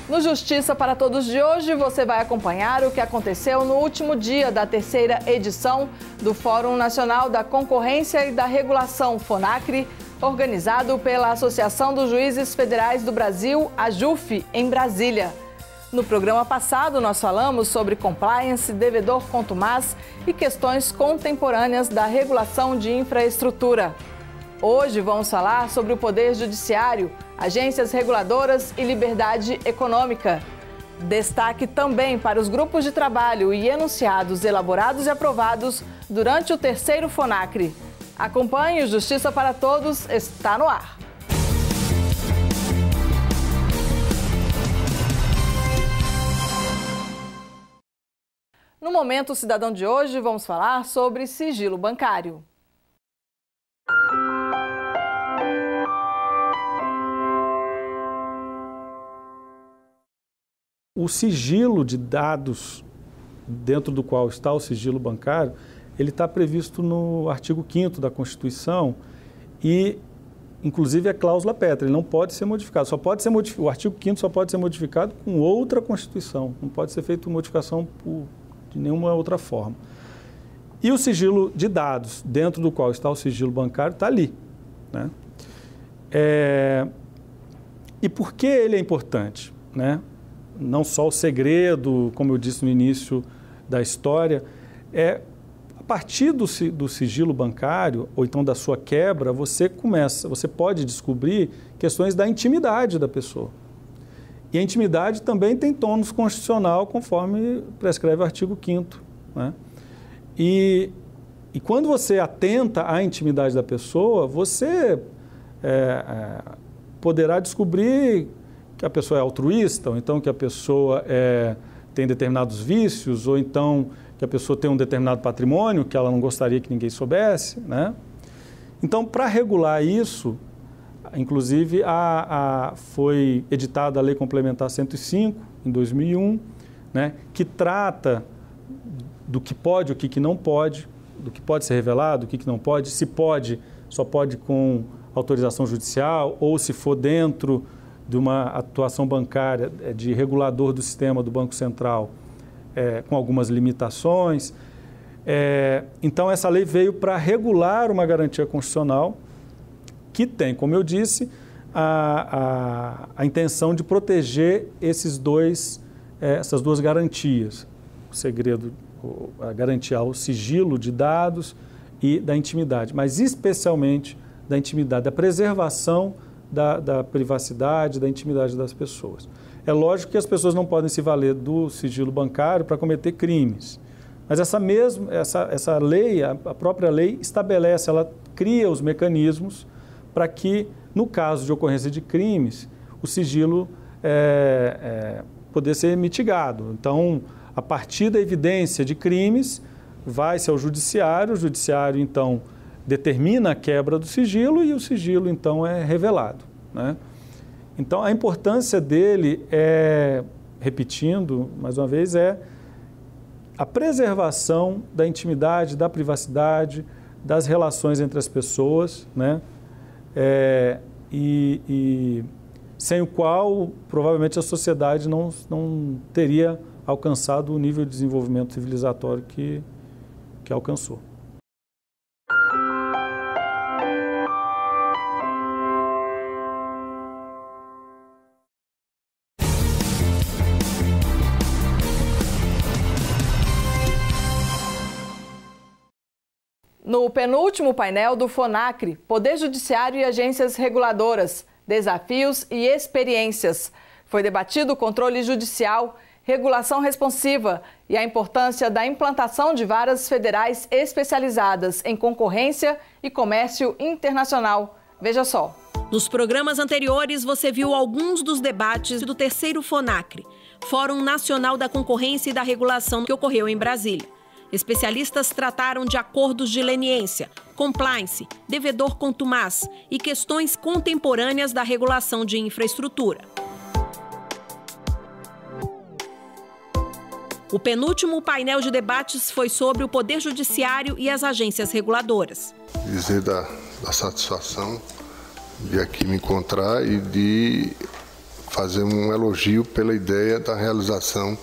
No Justiça para Todos de hoje, você vai acompanhar o que aconteceu no último dia da terceira edição do Fórum Nacional da Concorrência e da Regulação, FONACRI, organizado pela Associação dos Juízes Federais do Brasil, AJUF, em Brasília. No programa passado, nós falamos sobre compliance, devedor contumaz e questões contemporâneas da regulação de infraestrutura. Hoje vamos falar sobre o Poder Judiciário, agências reguladoras e liberdade econômica. Destaque também para os grupos de trabalho e enunciados elaborados e aprovados durante o terceiro FONACRI. Acompanhe o Justiça para Todos, está no ar. No Momento Cidadão de hoje, vamos falar sobre sigilo bancário. O sigilo de dados, dentro do qual está o sigilo bancário, ele está previsto no artigo 5º da Constituição e, inclusive, é cláusula pétrea, ele não pode ser modificado. Só pode ser o artigo 5º só pode ser modificado com outra Constituição, não pode ser feita modificação de nenhuma outra forma. E o sigilo de dados, dentro do qual está o sigilo bancário, está ali, né? E por que ele é importante, né? Não só o segredo, como eu disse no início da história, a partir do sigilo bancário, ou então da sua quebra, você pode descobrir questões da intimidade da pessoa. E a intimidade também tem tônus constitucional, conforme prescreve o artigo 5º, né? E quando você atenta à intimidade da pessoa, você poderá descobrir que a pessoa é altruísta, ou então que a pessoa tem determinados vícios, ou então que a pessoa tem um determinado patrimônio que ela não gostaria que ninguém soubesse, né? Então, para regular isso, inclusive foi editada a Lei Complementar 105, em 2001, né, que trata do que pode e o que não pode, do que pode ser revelado, o que não pode, se pode, só pode com autorização judicial, ou se for dentro de uma atuação bancária de regulador do sistema do Banco Central, com algumas limitações. Então, essa lei veio para regular uma garantia constitucional que tem, como eu disse, a intenção de proteger essas duas garantias, o segredo, a garantia ao sigilo de dados e da intimidade, mas especialmente da intimidade, da preservação da privacidade, da intimidade das pessoas. É lógico que as pessoas não podem se valer do sigilo bancário para cometer crimes, mas essa lei, a própria lei estabelece, ela cria os mecanismos para que, no caso de ocorrência de crimes, o sigilo poder ser mitigado. Então, a partir da evidência de crimes, vai-se ao judiciário, o judiciário, então, determina a quebra do sigilo e o sigilo, então, é revelado, né? Então, a importância dele repetindo, mais uma vez, a preservação da intimidade, da privacidade, das relações entre as pessoas, né? E sem o qual, provavelmente, a sociedade não teria alcançado o nível de desenvolvimento civilizatório que alcançou. No penúltimo painel do FONACRI, Poder Judiciário e Agências Reguladoras, Desafios e Experiências, foi debatido o controle judicial, regulação responsiva e a importância da implantação de varas federais especializadas em concorrência e comércio internacional. Veja só. Nos programas anteriores, você viu alguns dos debates do terceiro FONACRI, Fórum Nacional da Concorrência e da Regulação, que ocorreu em Brasília. Especialistas trataram de acordos de leniência, compliance, devedor contumaz e questões contemporâneas da regulação de infraestrutura. O penúltimo painel de debates foi sobre o Poder Judiciário e as agências reguladoras. Dizer da satisfação de aqui me encontrar e de fazer um elogio pela ideia da realização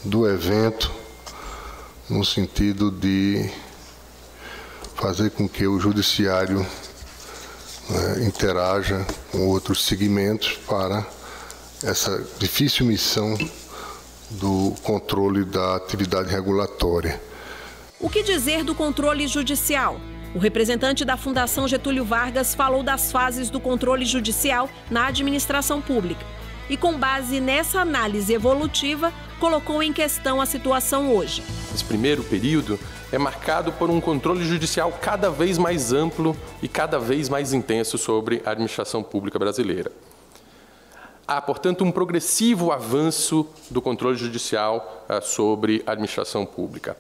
do evento, no sentido de fazer com que o judiciário interaja com outros segmentos para essa difícil missão do controle da atividade regulatória. O que dizer do controle judicial? O representante da Fundação Getúlio Vargas falou das fases do controle judicial na administração pública e, com base nessa análise evolutiva, colocou em questão a situação hoje. Esse primeiro período é marcado por um controle judicial cada vez mais amplo e cada vez mais intenso sobre a administração pública brasileira. Há, portanto, um progressivo avanço do controle judicial sobre a administração pública.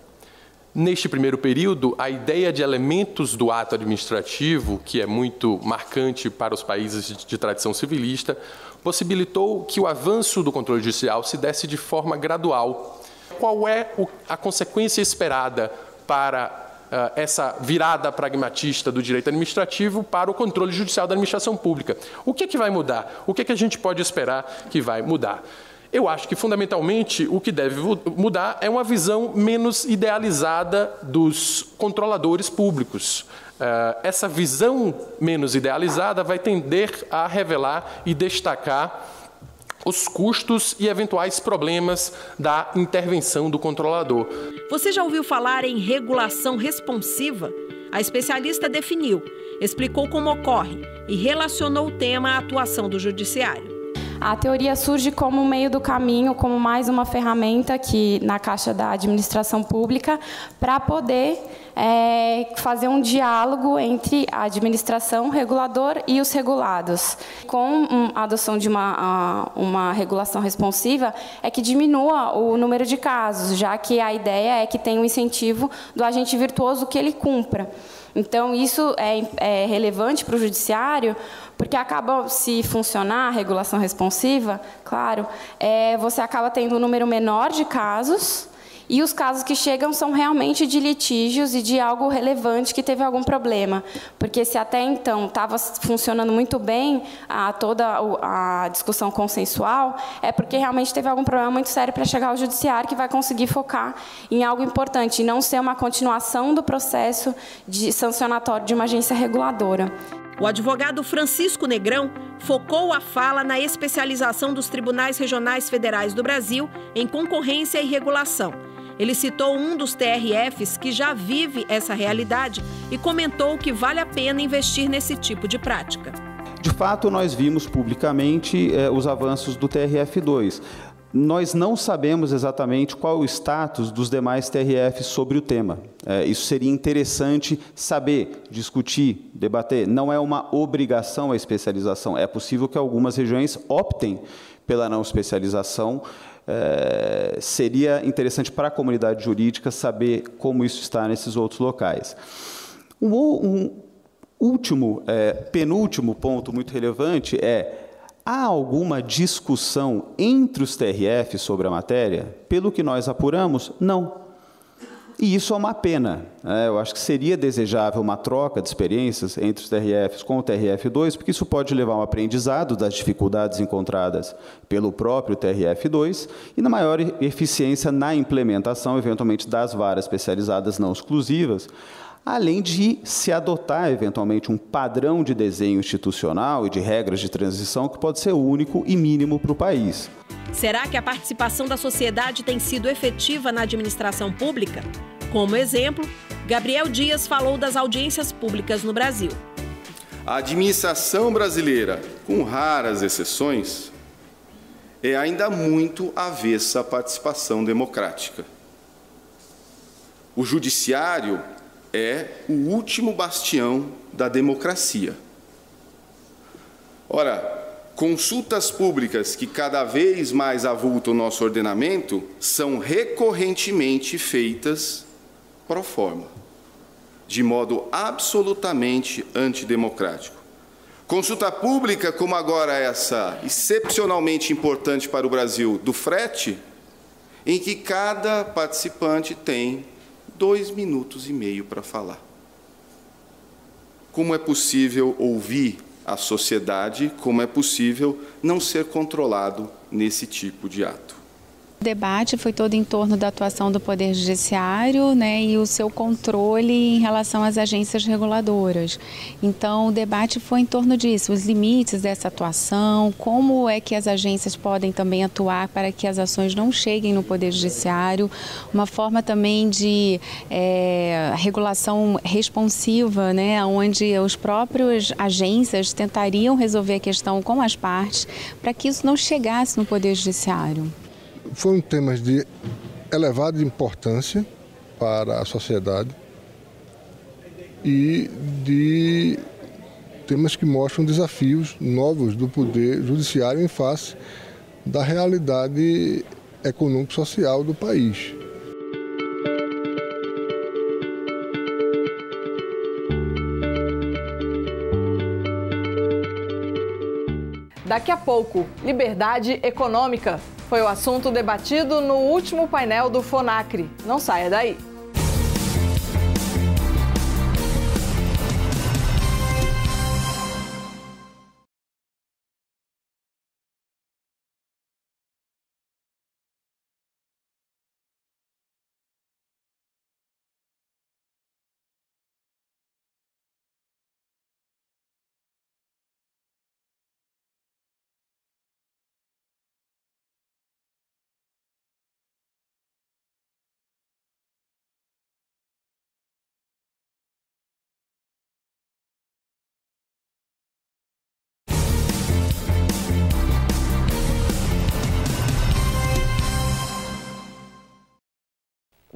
Neste primeiro período, a ideia de elementos do ato administrativo, que é muito marcante para os países de tradição civilista, possibilitou que o avanço do controle judicial se desse de forma gradual. Qual é a consequência esperada para essa virada pragmatista do direito administrativo para o controle judicial da administração pública? O que é que vai mudar? O que é que a gente pode esperar que vai mudar? Eu acho que, fundamentalmente, o que deve mudar é uma visão menos idealizada dos controladores públicos. Essa visão menos idealizada vai tender a revelar e destacar os custos e eventuais problemas da intervenção do controlador. Você já ouviu falar em regulação responsiva? A especialista definiu, explicou como ocorre e relacionou o tema à atuação do judiciário. A teoria surge como meio do caminho, como mais uma ferramenta aqui na caixa da administração pública para poder fazer um diálogo entre a administração, o regulador e os regulados. Com a adoção de uma regulação responsiva, é que diminua o número de casos, já que a ideia é que tenha um incentivo do agente virtuoso que ele cumpra. Então, isso é relevante para o judiciário, porque acaba, se funcionar a regulação responsiva, claro, você acaba tendo um número menor de casos, e os casos que chegam são realmente de litígios e de algo relevante que teve algum problema. Porque se até então estava funcionando muito bem toda a discussão consensual, é porque realmente teve algum problema muito sério para chegar ao judiciário, que vai conseguir focar em algo importante, e não ser uma continuação do processo sancionatório de uma agência reguladora. O advogado Francisco Negrão focou a fala na especialização dos tribunais regionais federais do Brasil em concorrência e regulação. Ele citou um dos TRFs que já vive essa realidade e comentou que vale a pena investir nesse tipo de prática. De fato, nós vimos publicamente os avanços do TRF2. Nós não sabemos exatamente qual o status dos demais TRFs sobre o tema. Isso seria interessante saber, discutir, debater. Não é uma obrigação a especialização. É possível que algumas regiões optem pela não especialização. Seria interessante para a comunidade jurídica saber como isso está nesses outros locais. Penúltimo ponto muito relevante há alguma discussão entre os TRFs sobre a matéria? Pelo que nós apuramos, não. E isso é uma pena. Eu acho que seria desejável uma troca de experiências entre os TRFs com o TRF2, porque isso pode levar a um aprendizado das dificuldades encontradas pelo próprio TRF2 e na maior eficiência na implementação, eventualmente, das varas especializadas não exclusivas, além de se adotar, eventualmente, um padrão de desenho institucional e de regras de transição que pode ser único e mínimo para o país. Será que a participação da sociedade tem sido efetiva na administração pública? Como exemplo, Gabriel Dias falou das audiências públicas no Brasil. A administração brasileira, com raras exceções, é ainda muito avessa à participação democrática. O judiciário é o último bastião da democracia. Ora, consultas públicas que cada vez mais avultam o nosso ordenamento são recorrentemente feitas pro forma, de modo absolutamente antidemocrático. Consulta pública, como agora essa, excepcionalmente importante para o Brasil, do frete, em que cada participante tem 2,5 minutos para falar. Como é possível ouvir à sociedade como é possível não ser controlado nesse tipo de ato. O debate foi todo em torno da atuação do Poder Judiciário, né, e o seu controle em relação às agências reguladoras. Então, o debate foi em torno disso, os limites dessa atuação, como é que as agências podem também atuar para que as ações não cheguem no Poder Judiciário, uma forma também de regulação responsiva, né, onde os próprios agências tentariam resolver a questão com as partes para que isso não chegasse no Poder Judiciário. Foram temas de elevada importância para a sociedade e de temas que mostram desafios novos do Poder Judiciário em face da realidade econômico-social do país. Daqui a pouco, liberdade econômica foi o assunto debatido no último painel do FONACRI. Não saia daí.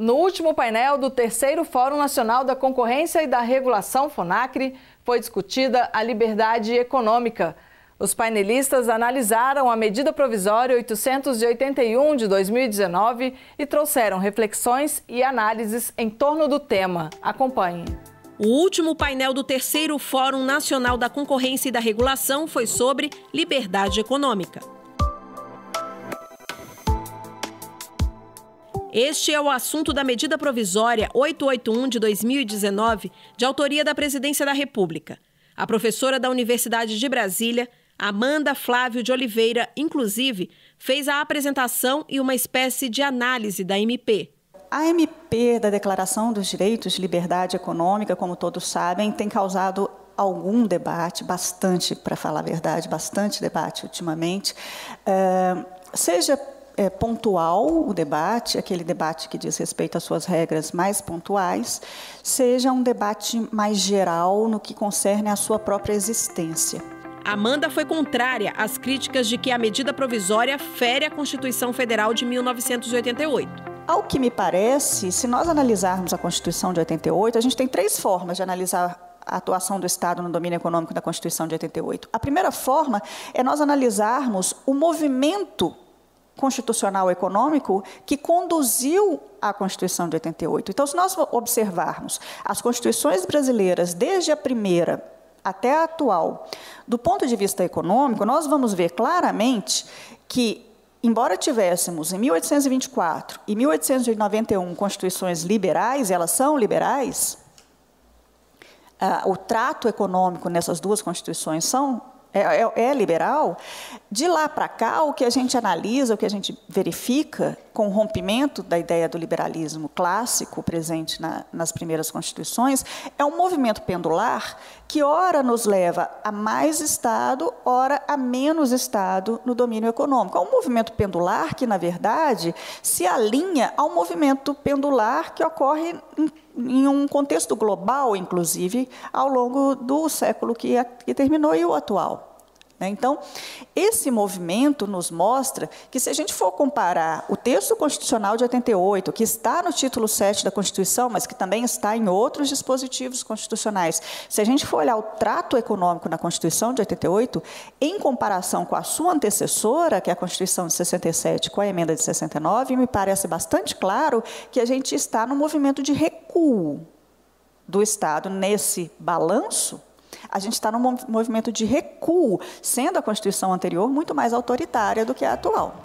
No último painel do terceiro Fórum Nacional da Concorrência e da Regulação, FONACRI, foi discutida a liberdade econômica. Os painelistas analisaram a medida provisória 881 de 2019 e trouxeram reflexões e análises em torno do tema. Acompanhe. O último painel do terceiro Fórum Nacional da Concorrência e da Regulação foi sobre liberdade econômica. Este é o assunto da medida provisória 881 de 2019, de autoria da Presidência da República. A professora da Universidade de Brasília, Amanda Flávio de Oliveira, inclusive, fez a apresentação e uma espécie de análise da MP. A MP da Declaração dos Direitos de Liberdade Econômica, como todos sabem, tem causado algum debate, bastante, para falar a verdade, bastante debate ultimamente, seja pontual o debate, aquele debate que diz respeito às suas regras mais pontuais, seja um debate mais geral no que concerne à sua própria existência. Amanda foi contrária às críticas de que a medida provisória fere a Constituição Federal de 1988. Ao que me parece, se nós analisarmos a Constituição de 88, a gente tem três formas de analisar a atuação do Estado no domínio econômico da Constituição de 88. A primeira forma é nós analisarmos o movimento constitucional econômico que conduziu à Constituição de 88. Então, se nós observarmos as constituições brasileiras, desde a primeira até a atual, do ponto de vista econômico, nós vamos ver claramente que, embora tivéssemos em 1824 e 1891 constituições liberais, elas são liberais, o trato econômico nessas duas constituições é liberal. De lá para cá, o que a gente analisa, o que a gente verifica com o rompimento da ideia do liberalismo clássico presente nas primeiras constituições, é um movimento pendular que ora nos leva a mais Estado, ora a menos Estado no domínio econômico. É um movimento pendular que, na verdade, se alinha ao movimento pendular que ocorre em um contexto global, inclusive, ao longo do século que terminou e o atual. Então, esse movimento nos mostra que, se a gente for comparar o texto constitucional de 88, que está no título 7 da Constituição, mas que também está em outros dispositivos constitucionais, se a gente for olhar o trato econômico na Constituição de 88, em comparação com a sua antecessora, que é a Constituição de 67, com a emenda de 69, me parece bastante claro que a gente está no movimento de recuo do Estado nesse balanço. A gente está num movimento de recuo, sendo a Constituição anterior muito mais autoritária do que a atual.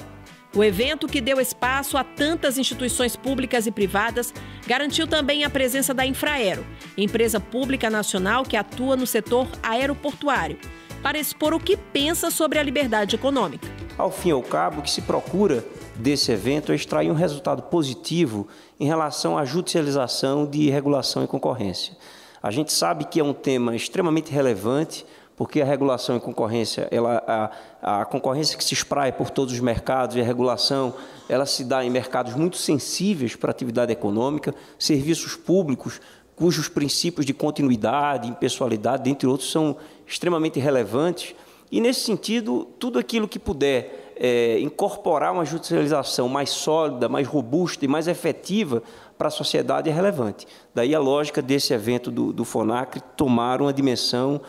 O evento, que deu espaço a tantas instituições públicas e privadas, garantiu também a presença da Infraero, empresa pública nacional que atua no setor aeroportuário. para expor o que pensa sobre a liberdade econômica. Ao fim e ao cabo, o que se procura desse evento é extrair um resultado positivo em relação à judicialização de regulação e concorrência. A gente sabe que é um tema extremamente relevante, porque a regulação e concorrência, a concorrência que se espraia por todos os mercados e a regulação, ela se dá em mercados muito sensíveis para a atividade econômica, serviços públicos, cujos princípios de continuidade, impessoalidade, dentre outros, são extremamente relevantes. E, nesse sentido, tudo aquilo que puder incorporar uma judicialização mais sólida, mais robusta e mais efetiva para a sociedade é relevante. Daí a lógica desse evento do FONACRI tomar uma dimensão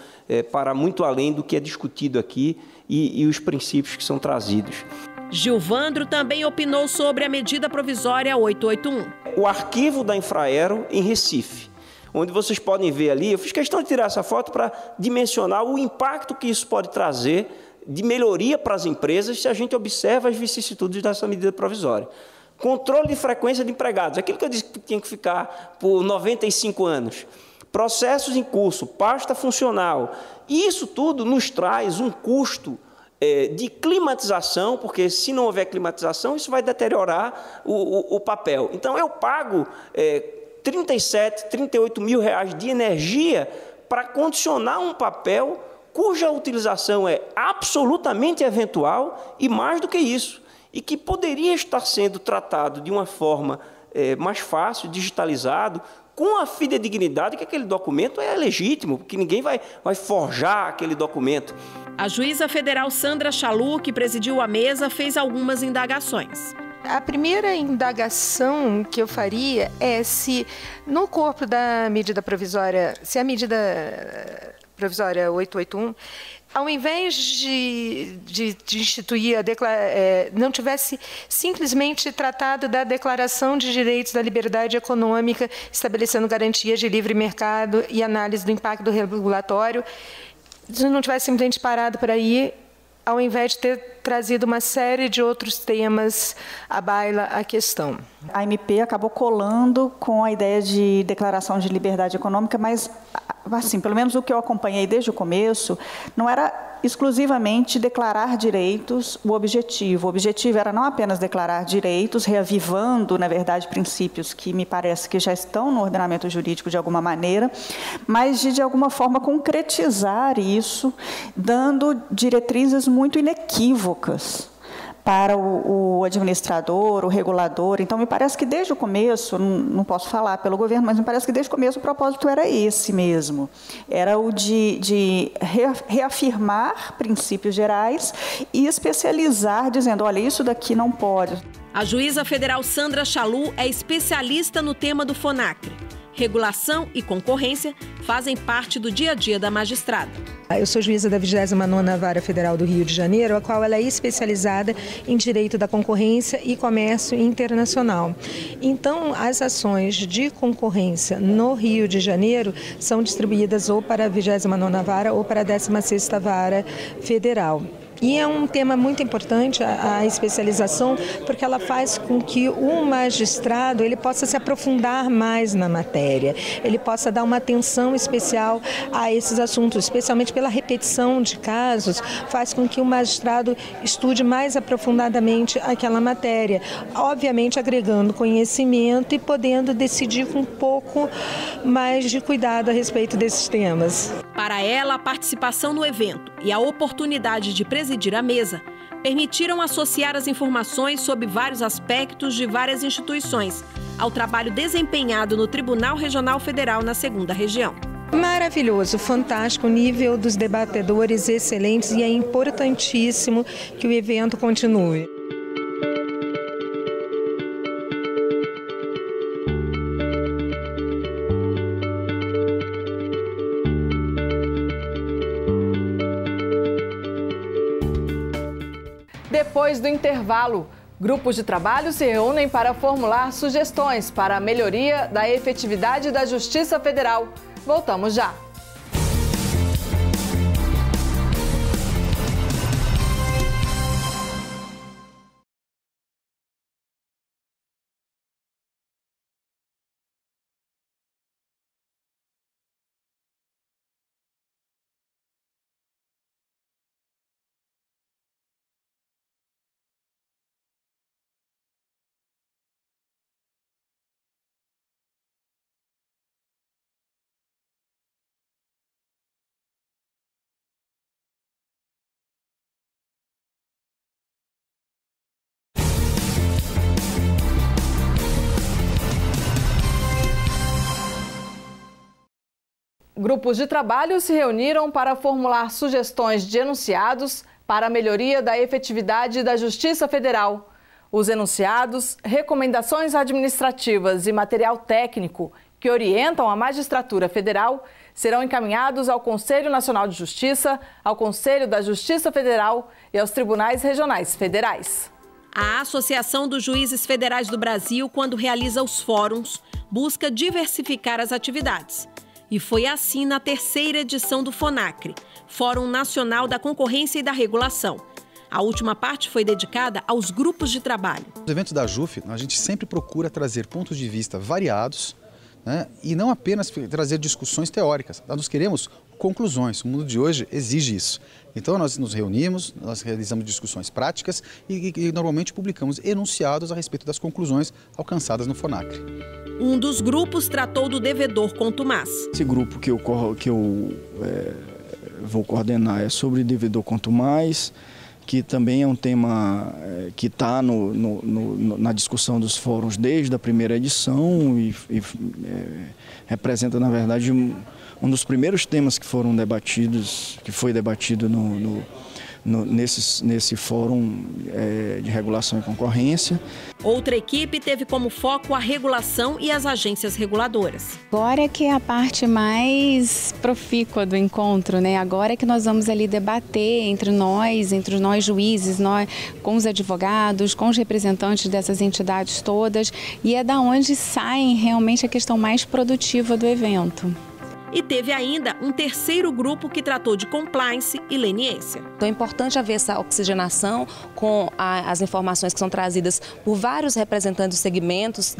para muito além do que é discutido aqui e os princípios que são trazidos. Gilvandro também opinou sobre a medida provisória 881. O arquivo da Infraero em Recife, onde vocês podem ver ali, eu fiz questão de tirar essa foto para dimensionar o impacto que isso pode trazer de melhoria para as empresas se a gente observa as vicissitudes dessa medida provisória. Controle de frequência de empregados, aquilo que eu disse que tinha que ficar por 95 anos. Processos em curso, pasta funcional. E isso tudo nos traz um custo de climatização, porque se não houver climatização, isso vai deteriorar o papel. Então, eu pago 37, 38 mil reais de energia para condicionar um papel cuja utilização é absolutamente eventual e mais do que isso, e que poderia estar sendo tratado de uma forma mais fácil, digitalizado, com a fidedignidade que aquele documento é legítimo, porque ninguém vai forjar aquele documento. A juíza federal Sandra Chalú, que presidiu a mesa, fez algumas indagações. A primeira indagação que eu faria é se no corpo da medida provisória, se a medida provisória 881, ao invés de instituir não tivesse simplesmente tratado da Declaração de Direitos da Liberdade Econômica, estabelecendo garantias de livre mercado e análise do impacto regulatório, se não tivesse simplesmente parado por aí, ao invés de ter trazido uma série de outros temas à baila à questão. A MP acabou colando com a ideia de declaração de liberdade econômica, mas, assim, pelo menos o que eu acompanhei desde o começo, não era exclusivamente declarar direitos o objetivo. O objetivo era não apenas declarar direitos, reavivando, na verdade, princípios que me parece que já estão no ordenamento jurídico de alguma maneira, mas de alguma forma, concretizar isso, dando diretrizes muito inequívocas para o administrador, o regulador. Então, me parece que desde o começo, não posso falar pelo governo, mas me parece que desde o começo o propósito era esse mesmo. Era o de reafirmar princípios gerais e especializar, dizendo, olha, isso daqui não pode. A juíza federal Sandra Chalú é especialista no tema do FONACRI. Regulação e concorrência fazem parte do dia a dia da magistrada. Eu sou juíza da 29ª Vara Federal do Rio de Janeiro, a qual ela é especializada em direito da concorrência e comércio internacional. Então, as ações de concorrência no Rio de Janeiro são distribuídas ou para a 29ª Vara ou para a 16ª Vara Federal. E é um tema muito importante, a especialização, porque ela faz com que o magistrado ele possa se aprofundar mais na matéria, ele possa dar uma atenção especial a esses assuntos, especialmente pela repetição de casos, faz com que o magistrado estude mais aprofundadamente aquela matéria, obviamente agregando conhecimento e podendo decidir com um pouco mais de cuidado a respeito desses temas. Para ela, a participação no evento e a oportunidade de presidir a mesa permitiram associar as informações sobre vários aspectos de várias instituições ao trabalho desempenhado no Tribunal Regional Federal na 2ª Região. Maravilhoso, fantástico, o nível dos debatedores excelentes e é importantíssimo que o evento continue. Depois do intervalo, grupos de trabalho se reúnem para formular sugestões para a melhoria da efetividade da Justiça Federal. Voltamos já. Grupos de trabalho se reuniram para formular sugestões de enunciados para a melhoria da efetividade da Justiça Federal. Os enunciados, recomendações administrativas e material técnico que orientam a magistratura federal serão encaminhados ao Conselho Nacional de Justiça, ao Conselho da Justiça Federal e aos tribunais regionais federais. A Associação dos Juízes Federais do Brasil, quando realiza os fóruns, busca diversificar as atividades. E foi assim na terceira edição do FONACRE, Fórum Nacional da Concorrência e da Regulação. A última parte foi dedicada aos grupos de trabalho. Nos eventos da JUF, a gente sempre procura trazer pontos de vista variados, né, e não apenas trazer discussões teóricas. Nós queremos conclusões. O mundo de hoje exige isso. Então nós nos reunimos, nós realizamos discussões práticas e normalmente publicamos enunciados a respeito das conclusões alcançadas no FONACRE. Um dos grupos tratou do devedor contumaz. Esse grupo que eu vou coordenar é sobre devedor contumaz, que também é um tema que está na discussão dos fóruns desde a primeira edição e representa, na verdade, um dos primeiros temas que foram debatidos, que foi debatido nesse fórum de regulação e concorrência. Outra equipe teve como foco a regulação e as agências reguladoras. Agora que é a parte mais profícua do encontro, né? Agora é que nós vamos ali debater entre nós juízes, com os advogados, com os representantes dessas entidades todas, e é da onde sai realmente a questão mais produtiva do evento. E teve ainda um terceiro grupo que tratou de compliance e leniência. Então é importante haver essa oxigenação com as informações que são trazidas por vários representantes dos segmentos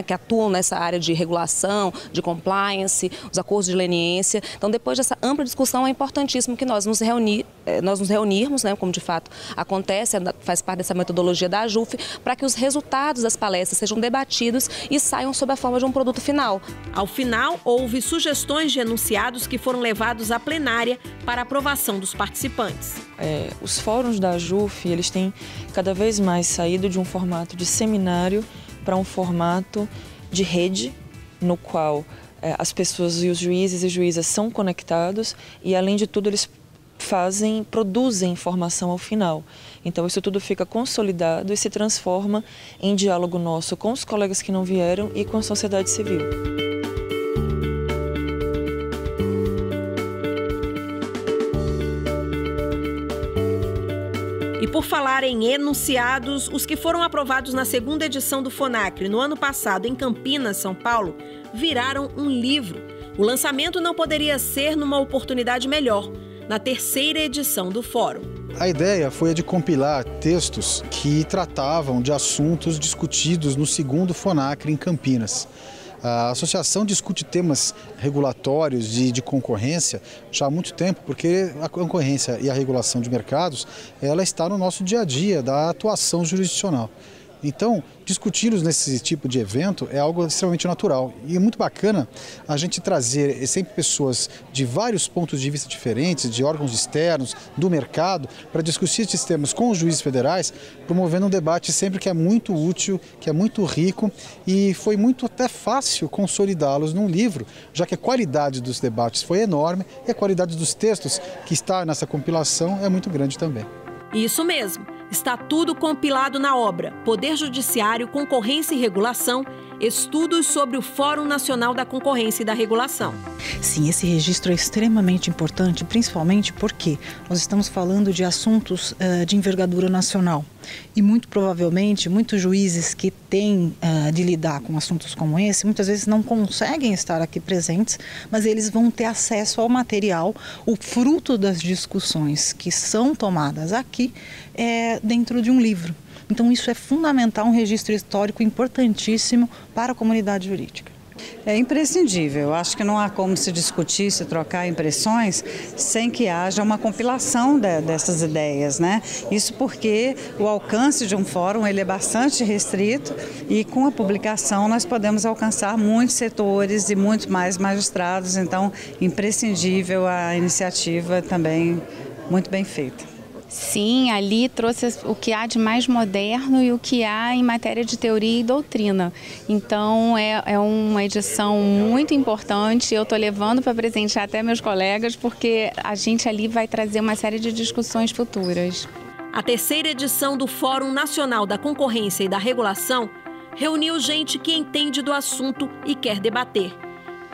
que atuam nessa área de regulação, de compliance, os acordos de leniência. Então, depois dessa ampla discussão, é importantíssimo que nós nos reunirmos, né, como de fato acontece, faz parte dessa metodologia da JUF, para que os resultados das palestras sejam debatidos e saiam sob a forma de um produto final. Ao final, houve sugestões de enunciados que foram levados à plenária para aprovação dos participantes. Os fóruns da JUF, eles têm cada vez mais saído de um formato de seminário para um formato de rede, no qual as pessoas e os juízes e juízas são conectados e, além de tudo, eles produzem informação ao final. Então, isso tudo fica consolidado e se transforma em diálogo nosso com os colegas que não vieram e com a sociedade civil. E por falar em enunciados, os que foram aprovados na segunda edição do FONACRE no ano passado em Campinas, São Paulo, viraram um livro. O lançamento não poderia ser numa oportunidade melhor, na terceira edição do Fórum. A ideia foi a de compilar textos que tratavam de assuntos discutidos no segundo FONACRE em Campinas. A associação discute temas regulatórios de concorrência já há muito tempo, porque a concorrência e a regulação de mercados, ela está no nosso dia a dia da atuação jurisdicional. Então, discuti-los nesse tipo de evento é algo extremamente natural e é muito bacana a gente trazer sempre pessoas de vários pontos de vista diferentes, de órgãos externos, do mercado, para discutir esses temas com os juízes federais, promovendo um debate sempre que é muito útil, que é muito rico e foi muito até fácil consolidá-los num livro, já que a qualidade dos debates foi enorme e a qualidade dos textos que está nessa compilação é muito grande também. Isso mesmo. Está tudo compilado na obra Poder Judiciário, Concorrência e Regulação, estudos sobre o Fórum Nacional da Concorrência e da Regulação. Sim, esse registro é extremamente importante, principalmente porque nós estamos falando de assuntos de envergadura nacional. E muito provavelmente, muitos juízes que têm de lidar com assuntos como esse, muitas vezes não conseguem estar aqui presentes, mas eles vão ter acesso ao material, o fruto das discussões que são tomadas aqui dentro de um livro. Então isso é fundamental, um registro histórico importantíssimo para a comunidade jurídica. É imprescindível. Eu acho que não há como se discutir, se trocar impressões sem que haja uma compilação dessas ideias, né? Isso porque o alcance de um fórum ele é bastante restrito e com a publicação nós podemos alcançar muitos setores e muito mais magistrados. Então, imprescindível a iniciativa também muito bem feita. Sim, ali trouxe o que há de mais moderno e o que há em matéria de teoria e doutrina. Então, é uma edição muito importante. Eu estou levando para presentear até meus colegas, porque a gente ali vai trazer uma série de discussões futuras. A terceira edição do Fórum Nacional da Concorrência e da Regulação reuniu gente que entende do assunto e quer debater.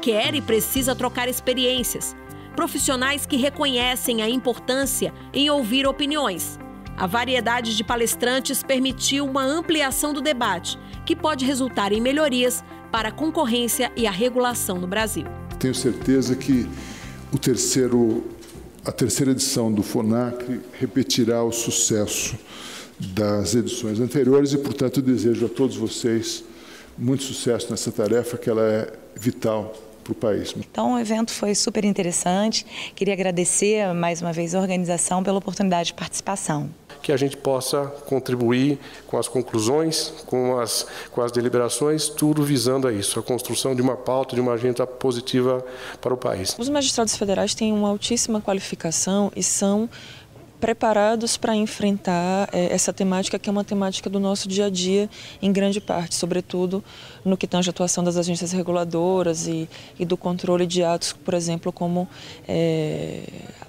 Quer e precisa trocar experiências. Profissionais que reconhecem a importância em ouvir opiniões. A variedade de palestrantes permitiu uma ampliação do debate, que pode resultar em melhorias para a concorrência e a regulação no Brasil. Tenho certeza que a terceira edição do FONACRI repetirá o sucesso das edições anteriores e, portanto, eu desejo a todos vocês muito sucesso nessa tarefa, que ela é vital para o país. Então, o evento foi super interessante. Queria agradecer mais uma vez a organização pela oportunidade de participação. Que a gente possa contribuir com as conclusões, com as deliberações, tudo visando a isso, a construção de uma pauta, de uma agenda positiva para o país. Os magistrados federais têm uma altíssima qualificação e são preparados para enfrentar essa temática, que é uma temática do nosso dia a dia, em grande parte, sobretudo no que tange a atuação das agências reguladoras e do controle de atos, por exemplo, como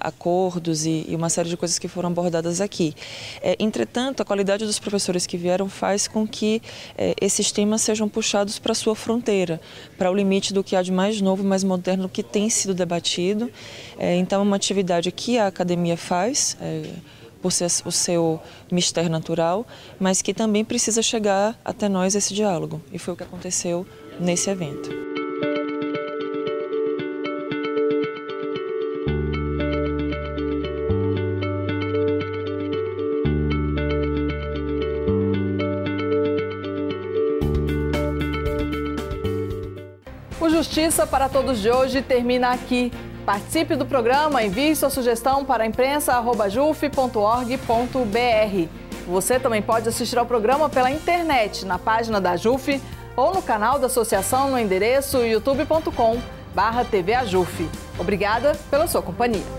acordos e uma série de coisas que foram abordadas aqui. Entretanto, a qualidade dos professores que vieram faz com que esses temas sejam puxados para a sua fronteira, para o limite do que há de mais novo, mais moderno, que tem sido debatido. Então, é uma atividade que a academia faz, por ser o seu mistério natural, mas que também precisa chegar até nós esse diálogo. E foi o que aconteceu nesse evento. O Justiça para Todos de hoje termina aqui. Participe do programa, envie sua sugestão para imprensa@juf.org.br. Você também pode assistir ao programa pela internet, na página da JUF ou no canal da associação no endereço youtube.com/tvajuf. Obrigada pela sua companhia.